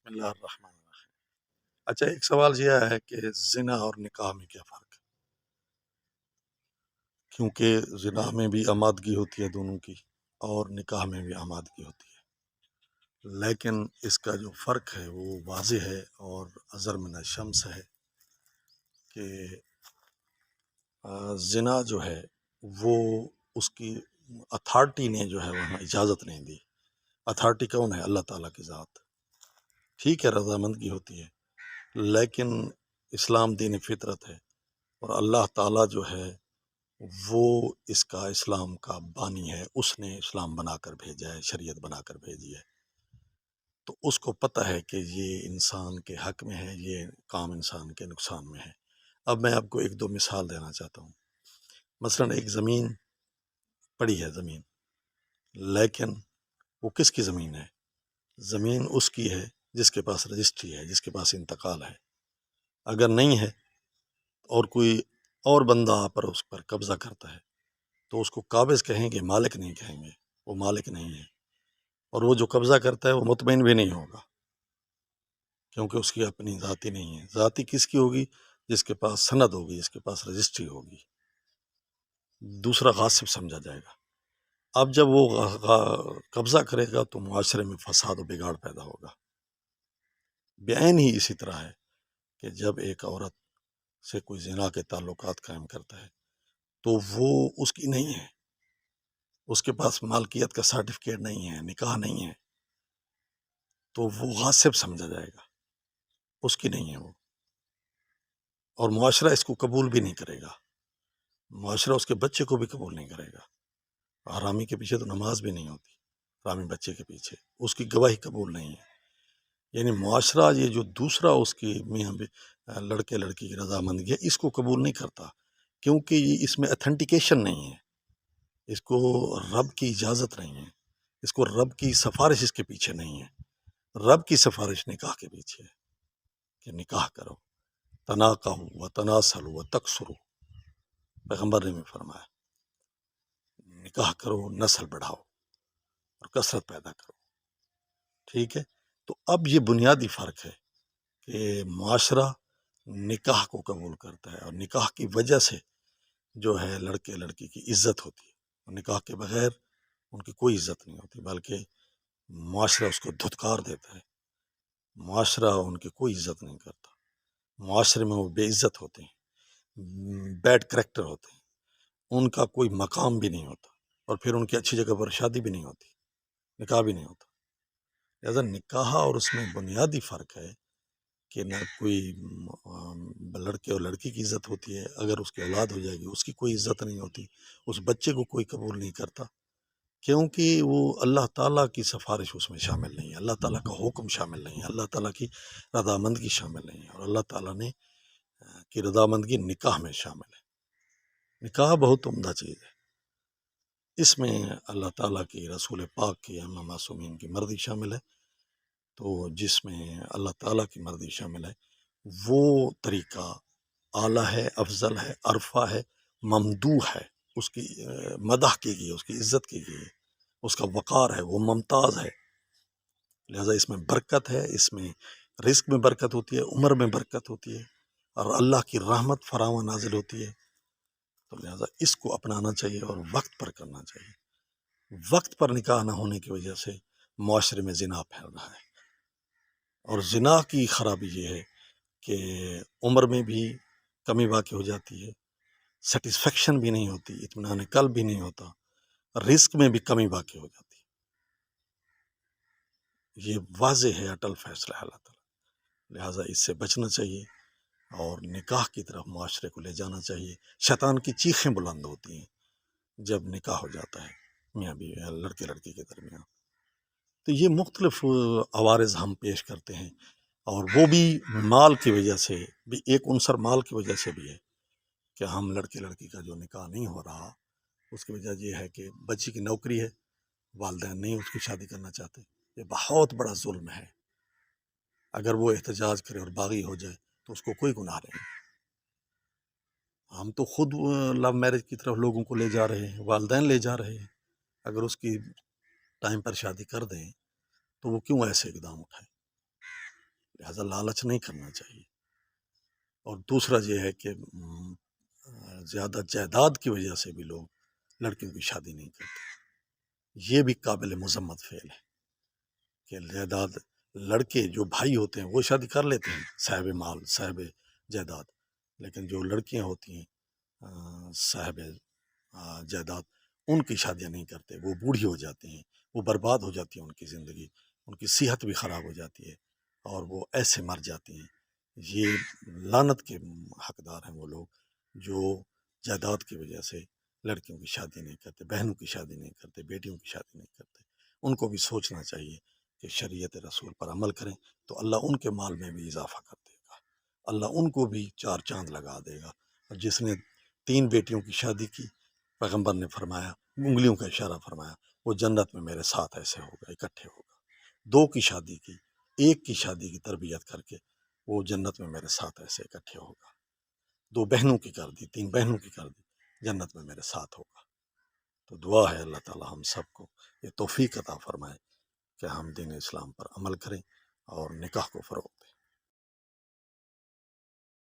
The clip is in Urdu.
بسم اللہ الرحمن الرحیم۔ اچھا، ایک سوال یہ ہے کہ زنا اور نکاح میں کیا فرق ہے؟ کیونکہ زنا میں بھی آمادگی ہوتی ہے دونوں کی، اور نکاح میں بھی آمادگی ہوتی ہے، لیکن اس کا جو فرق ہے وہ واضح ہے اور اظہر من الشمس ہے کہ زنا جو ہے وہ اس کی اتھارٹی نے جو ہے وہاں اجازت نہیں دی۔ اتھارٹی کون ہے؟ اللہ تعالیٰ کی ذات۔ ٹھیک ہے، رضامندگی ہوتی ہے، لیکن اسلام دین فطرت ہے، اور اللہ تعالیٰ جو ہے وہ اس کا اسلام کا بانی ہے، اس نے اسلام بنا کر بھیجا ہے، شریعت بنا کر بھیجی ہے، تو اس کو پتہ ہے کہ یہ انسان کے حق میں ہے، یہ کام انسان کے نقصان میں ہے۔ اب میں آپ کو ایک دو مثال دینا چاہتا ہوں۔ مثلا ایک زمین پڑی ہے، زمین، لیکن وہ کس کی زمین ہے؟ زمین اس کی ہے جس کے پاس رجسٹری ہے، جس کے پاس انتقال ہے۔ اگر نہیں ہے اور کوئی اور بندہ آ پر اس پر قبضہ کرتا ہے تو اس کو قابض کہیں گے، مالک نہیں کہیں گے، وہ مالک نہیں ہے، اور وہ جو قبضہ کرتا ہے وہ مطمئن بھی نہیں ہوگا، کیونکہ اس کی اپنی ذاتی نہیں ہے۔ ذاتی کس کی ہوگی؟ جس کے پاس سند ہوگی، جس کے پاس رجسٹری ہوگی، دوسرا غاصب سمجھا جائے گا۔ اب جب وہ قبضہ کرے گا تو معاشرے میں فساد و بگاڑ پیدا ہوگا۔ بعین ہی اسی طرح ہے کہ جب ایک عورت سے کوئی زنا کے تعلقات قائم کرتا ہے تو وہ اس کی نہیں ہے، اس کے پاس مالکیت کا سرٹیفکیٹ نہیں ہے، نکاح نہیں ہے، تو وہ غاصب سمجھا جائے گا، اس کی نہیں ہے وہ، اور معاشرہ اس کو قبول بھی نہیں کرے گا، معاشرہ اس کے بچے کو بھی قبول نہیں کرے گا۔ حرامی کے پیچھے تو نماز بھی نہیں ہوتی، حرامی بچے کے پیچھے اس کی گواہی قبول نہیں ہے۔ یعنی معاشرہ یہ جو دوسرا اس کی میاں لڑکے لڑکی کی رضامندگی ہے، اس کو قبول نہیں کرتا، کیونکہ یہ اس میں اتھینٹیکیشن نہیں ہے، اس کو رب کی اجازت نہیں ہے، اس کو رب کی سفارش اس کے پیچھے نہیں ہے۔ رب کی سفارش نکاح کے پیچھے ہے کہ نکاح کرو، تناکحوا وتناسلوا وتکثروا، پیغمبر نے بھی فرمایا نکاح کرو، نسل بڑھاؤ اور کثرت پیدا کرو۔ ٹھیک ہے، تو اب یہ بنیادی فرق ہے کہ معاشرہ نکاح کو قبول کرتا ہے، اور نکاح کی وجہ سے جو ہے لڑکے لڑکی کی عزت ہوتی ہے، اور نکاح کے بغیر ان کی کوئی عزت نہیں ہوتی، بلکہ معاشرہ اس کو دھتکار دیتا ہے، معاشرہ ان کی کوئی عزت نہیں کرتا، معاشرے میں وہ بے عزت ہوتے ہیں، بیڈ کریکٹر ہوتے ہیں، ان کا کوئی مقام بھی نہیں ہوتا، اور پھر ان کی اچھی جگہ پر شادی بھی نہیں ہوتی، نکاح بھی نہیں ہوتا۔ لہٰذا نکاح اور اس میں بنیادی فرق ہے کہ نہ کوئی لڑکے اور لڑکی کی عزت ہوتی ہے، اگر اس کی اولاد ہو جائے گی اس کی کوئی عزت نہیں ہوتی، اس بچے کو کوئی قبول نہیں کرتا، کیونکہ وہ اللہ تعالیٰ کی سفارش اس میں شامل نہیں ہے، اللہ تعالیٰ کا حکم شامل نہیں ہے، اللہ تعالیٰ کی رضامندگی شامل نہیں ہے، اور اللہ تعالیٰ نے کی رضامندگی نکاح میں شامل ہے۔ نکاح بہت عمدہ چیز ہے، اس میں اللہ تعالیٰ کی، رسول پاک کی، ائمہ معصومین کی مرضی شامل ہے، تو جس میں اللہ تعالیٰ کی مرضی شامل ہے وہ طریقہ اعلیٰ ہے، افضل ہے، عرفہ ہے، ممدوح ہے، اس کی مدح کی گئی، اس کی عزت کی گئی ہے، اس کا وقار ہے، وہ ممتاز ہے، لہٰذا اس میں برکت ہے، اس میں رزق میں برکت ہوتی ہے، عمر میں برکت ہوتی ہے، اور اللہ کی رحمت فراواں نازل ہوتی ہے، تو لہٰذا اس کو اپنانا چاہیے اور وقت پر کرنا چاہیے۔ وقت پر نکاح نہ ہونے کی وجہ سے معاشرے میں زنا پھیل رہا ہے، اور زنا کی خرابی یہ ہے کہ عمر میں بھی کمی واقع ہو جاتی ہے، سیٹسفیکشن بھی نہیں ہوتی، اطمینان قلب بھی نہیں ہوتا، رزق میں بھی کمی واقع ہو جاتی ہے۔ یہ واضح ہے اٹل فیصلہ ہے اللہ تعالیٰ، لہٰذا اس سے بچنا چاہیے اور نکاح کی طرف معاشرے کو لے جانا چاہیے۔ شیطان کی چیخیں بلند ہوتی ہیں جب نکاح ہو جاتا ہے میاں بیوی، لڑکے لڑکی کے درمیان، تو یہ مختلف عوارض ہم پیش کرتے ہیں، اور وہ بھی مال کی وجہ سے بھی، ایک عنصر مال کی وجہ سے بھی ہے کہ ہم لڑکے لڑکی کا جو نکاح نہیں ہو رہا، اس کی وجہ یہ ہے کہ بچی کی نوکری ہے، والدین نہیں اس کی شادی کرنا چاہتے، یہ بہت بڑا ظلم ہے۔ اگر وہ احتجاج کرے اور باغی ہو جائے تو اس کو کوئی گناہ نہیں، ہم تو خود لو میرج کی طرف لوگوں کو لے جا رہے ہیں، والدین لے جا رہے ہیں، اگر اس کی ٹائم پر شادی کر دیں تو وہ کیوں ایسے اقدام اٹھائے؟ لہذا لالچ نہیں کرنا چاہیے۔ اور دوسرا یہ ہے کہ زیادہ جائیداد کی وجہ سے بھی لوگ لڑکیوں کی شادی نہیں کرتے، یہ بھی قابل مذمت فعل ہے کہ جائیداد لڑکے جو بھائی ہوتے ہیں وہ شادی کر لیتے ہیں، صاحب مال صاحب جائیداد، لیکن جو لڑکیاں ہوتی ہیں صاحب جائیداد، ان کی شادیاں نہیں کرتے، وہ بوڑھی ہو جاتی ہیں، وہ برباد ہو جاتی ہے ان کی زندگی، ان کی صحت بھی خراب ہو جاتی ہے اور وہ ایسے مر جاتی ہیں۔ یہ لعنت کے حقدار ہیں وہ لوگ جو جائیداد کی وجہ سے لڑکیوں کی شادی نہیں کرتے، بہنوں کی شادی نہیں کرتے، بیٹیوں کی شادی نہیں کرتے۔ ان کو بھی سوچنا چاہیے کہ شریعت رسول پر عمل کریں تو اللہ ان کے مال میں بھی اضافہ کر دے گا، اللہ ان کو بھی چار چاند لگا دے گا۔ اور جس نے 3 بیٹیوں کی شادی کی، پیغمبر نے فرمایا، انگلیوں کا اشارہ فرمایا، وہ جنت میں میرے ساتھ ایسے ہوگا، اکٹھے ہوگا۔ 2 کی شادی کی، 1 کی شادی کی تربیت کر کے وہ جنت میں میرے ساتھ ایسے اکٹھے ہوگا۔ 2 بہنوں کی کر دی، 3 بہنوں کی کر دی، جنت میں میرے ساتھ ہوگا۔ تو دعا ہے اللہ تعالی ہم سب کو یہ توفیق عطا فرمائے کہ ہم دین اسلام پر عمل کریں اور نکاح کو فروغ دیں۔